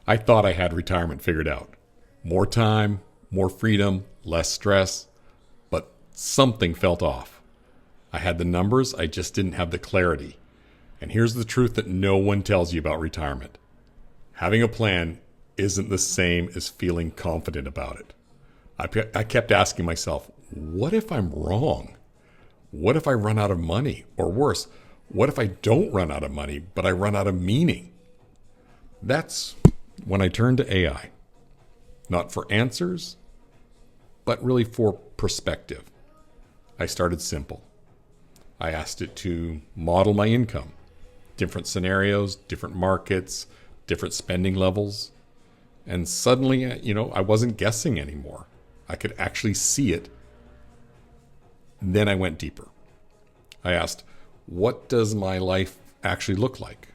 I thought I had retirement figured out. More time, more freedom, less stress, but something felt off. I had the numbers, I just didn't have the clarity. And here's the truth that no one tells you about retirement. Having a plan isn't the same as feeling confident about it. I kept asking myself, what if I'm wrong? What if I run out of money? Or worse, what if I don't run out of money, but I run out of meaning? That's when I turned to AI. Not for answers, but really for perspective. I started simple. I asked it to model my income, different scenarios, different markets, different spending levels. And suddenly, I wasn't guessing anymore. I could actually see it. Then I went deeper. I asked, what does my life actually look like?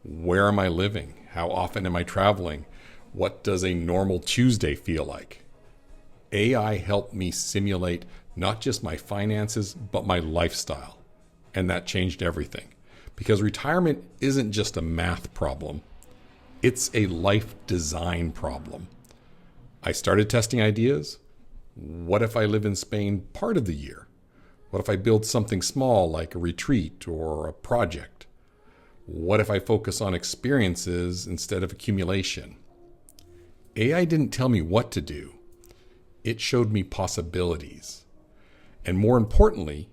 Where am I living? How often am I traveling? What does a normal Tuesday feel like? AI helped me simulate not just my finances, but my lifestyle. And that changed everything. Because retirement isn't just a math problem. It's a life design problem. I started testing ideas. What if I live in Spain part of the year? What if I build something small like a retreat or a project? What if I focus on experiences instead of accumulation? AI didn't tell me what to do. It showed me possibilities. And more importantly,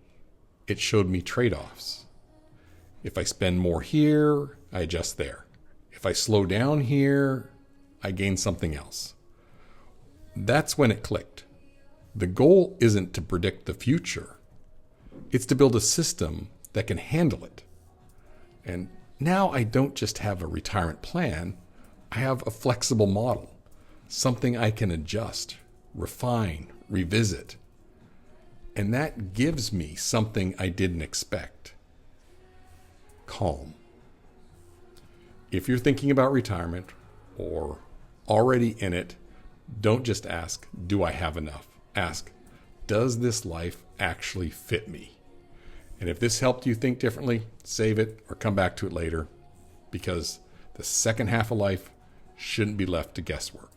it showed me trade-offs. If I spend more here, I adjust there. If I slow down here, I gain something else. That's when it clicked. The goal isn't to predict the future. It's to build a system that can handle it. And now I don't just have a retirement plan. I have a flexible model, something I can adjust, refine, revisit. And that gives me something I didn't expect. Calm. If you're thinking about retirement or already in it, don't just ask, do I have enough? Ask, does this life actually fit me? And if this helped you think differently, save it or come back to it later, because the second half of life shouldn't be left to guesswork.